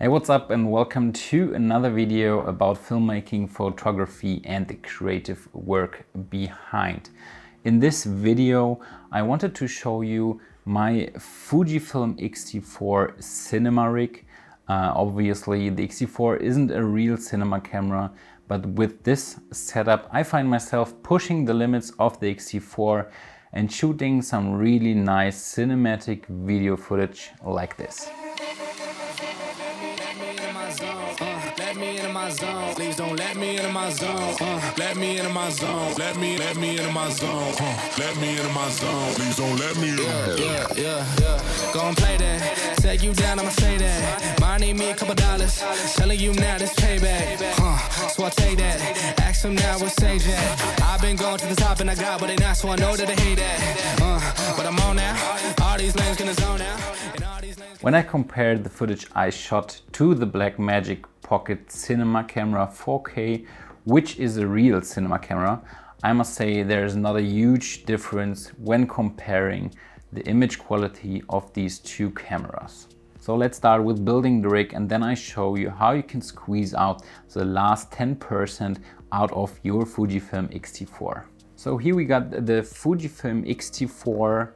Hey, what's up and welcome to another video about filmmaking, photography and the creative work behind. In this video, I wanted to show you my Fujifilm XT4 Cinema Rig. Obviously, the XT4 isn't a real cinema camera, but with this setup, I find myself pushing the limits of the XT4 and shooting some really nice cinematic video footage like this. Let me into my zone. Please don't let me into my zone. Let me into my zone. Let me into my zone. Let me into my zone. Please don't let me in. Yeah. Gon' play that. Take you down, I'ma say that. Might need me a couple dollars. Telling you now this payback. So I take that. Ask them now what say that. I've been going to the top and I got what they not, so I know that they hate that. But I'm on now. All these lanes gonna zone now. When I compared the footage I shot to the Blackmagic Pocket Cinema Camera 4K, which is a real cinema camera, I must say there is not a huge difference when comparing the image quality of these two cameras. So let's start with building the rig and then I show you how you can squeeze out the last 10% out of your Fujifilm X-T4. So here we got the Fujifilm X-T4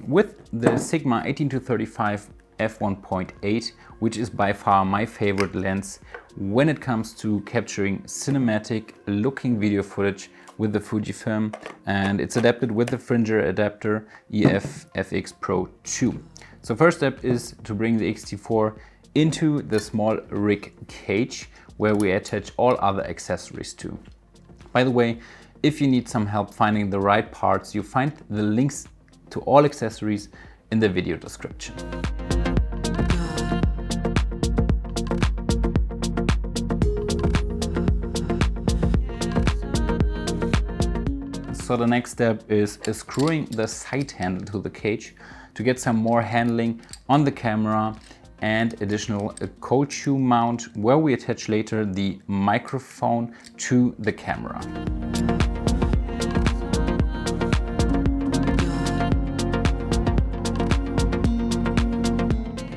with the Sigma 18-35 f1.8, which is by far my favorite lens when it comes to capturing cinematic looking video footage with the Fujifilm, and it's adapted with the Fringer adapter EF FX Pro 2. So first step is to bring the X-T4 into the small rig cage where we attach all other accessories to. By the way, if you need some help finding the right parts, you find the links to all accessories in the video description. So the next step is screwing the side handle to the cage to get some more handling on the camera and additional cold shoe mount where we attach later the microphone to the camera.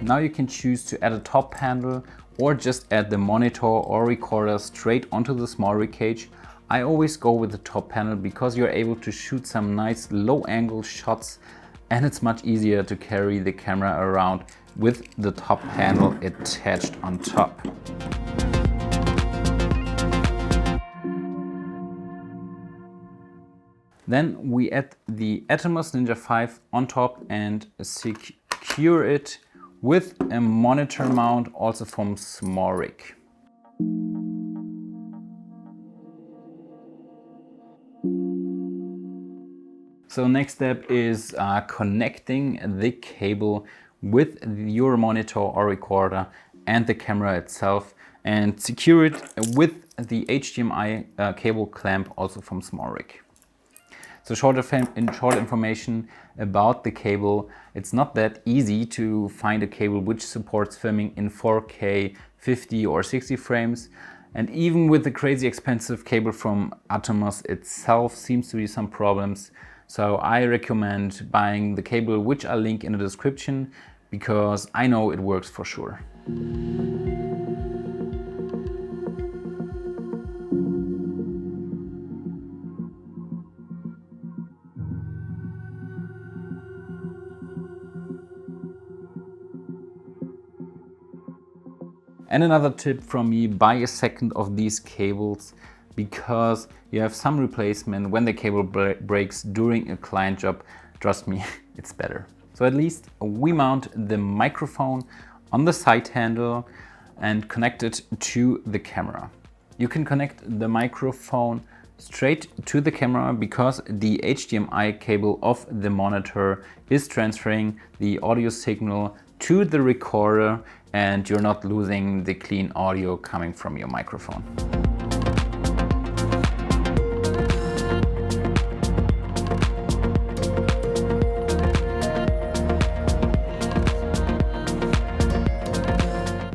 Now you can choose to add a top handle or just add the monitor or recorder straight onto the small rig cage. I always go with the top panel because you're able to shoot some nice low angle shots and it's much easier to carry the camera around with the top panel attached on top. Then we add the Atomos Ninja V on top and secure it with a monitor mount also from small rig. So next step is connecting the cable with your monitor or recorder and the camera itself and secure it with the HDMI cable clamp also from small rig. So short information about the cable, it's not that easy to find a cable which supports filming in 4K 50 or 60 frames. And even with the crazy expensive cable from Atomos itself seems to be some problems. So I recommend buying the cable which I'll link in the description because I know it works for sure. And another tip from me, buy a second of these cables because you have some replacement when the cable breaks during a client job. Trust me, it's better. So at least we mount the microphone on the side handle and connect it to the camera. You can connect the microphone straight to the camera because the HDMI cable of the monitor is transferring the audio signal to the recorder and you're not losing the clean audio coming from your microphone.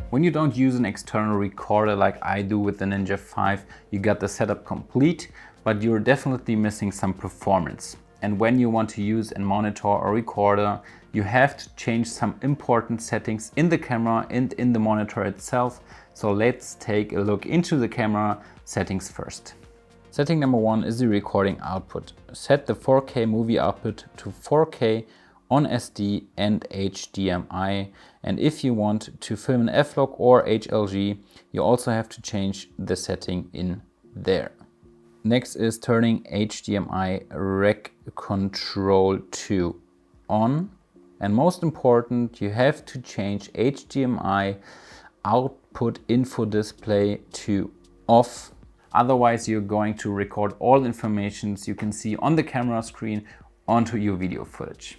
When you don't use an external recorder like I do with the Ninja V, you got the setup complete, but you're definitely missing some performance. And when you want to use a monitor or recorder, you have to change some important settings in the camera and in the monitor itself. So let's take a look into the camera settings first. Setting number 1 is the recording output. Set the 4K movie output to 4K on SD and HDMI, and if you want to film an F-Log or HLG, you also have to change the setting in there. Next is turning HDMI rec control to on, and most important, you have to change HDMI output info display to off. Otherwise, you're going to record all information you can see on the camera screen onto your video footage.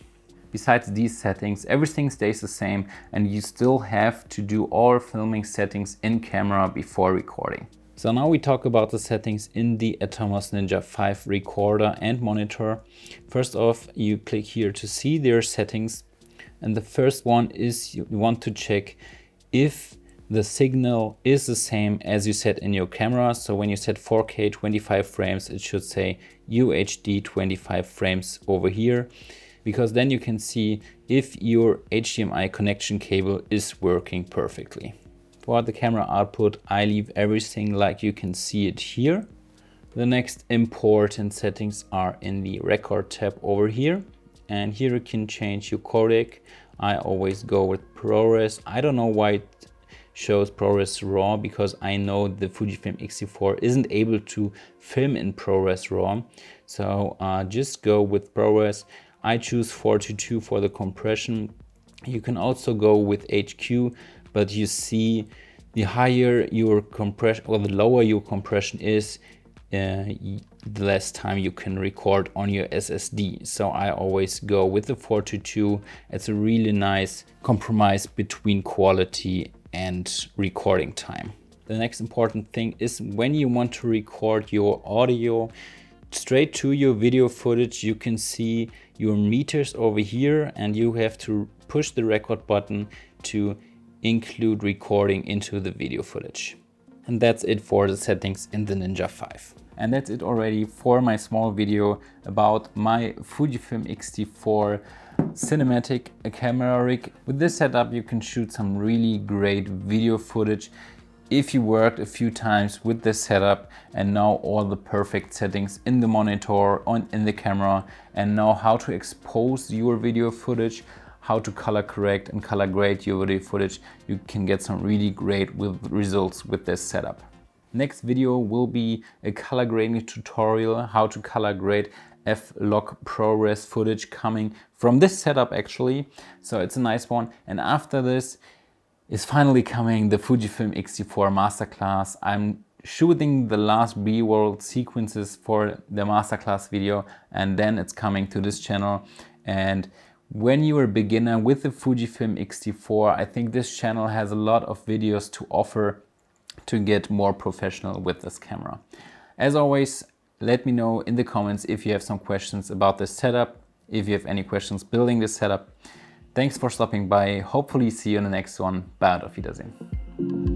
Besides these settings, everything stays the same, and you still have to do all filming settings in camera before recording. So now we talk about the settings in the Atomos Ninja V recorder and monitor. First off, you click here to see their settings, and the first one is you want to check if the signal is the same as you set in your camera. So when you set 4K 25 frames, it should say UHD 25 frames over here, because then you can see if your HDMI connection cable is working perfectly. For the camera output, I leave everything like you can see it here. The next important settings are in the record tab over here, and here you can change your codec. I always go with ProRes. I don't know why it shows ProRes RAW, because I know the Fujifilm X-T4 isn't able to film in ProRes RAW. So just go with ProRes. I choose 4:2 for the compression. You can also go with HQ, but you see the higher your compression or the lower your compression is, the less time you can record on your SSD. So I always go with the 4:2. It's a really nice compromise between quality and recording time. The next important thing is when you want to record your audio straight to your video footage, you can see your meters over here, and you have to push the record button to include recording into the video footage. And that's it for the settings in the Ninja V. And that's it already for my small video about my Fujifilm X-T4 cinematic camera rig. With this setup, you can shoot some really great video footage if you worked a few times with this setup and know all the perfect settings in the monitor and in the camera, and know how to expose your video footage, how to color correct and color grade your video footage, you can get some really great results with this setup. Next video will be a color grading tutorial, how to color grade F-Log ProRes footage coming from this setup actually. So it's a nice one. And after this is finally coming the Fujifilm X-T4 Masterclass. I'm shooting the last B-roll sequences for the Masterclass video, and then it's coming to this channel. And when you're a beginner with the Fujifilm X-T4, I think this channel has a lot of videos to offer to get more professional with this camera. As always, let me know in the comments if you have some questions about this setup, if you have any questions building this setup. Thanks for stopping by. Hopefully see you in the next one. Bye, auf Wiedersehen.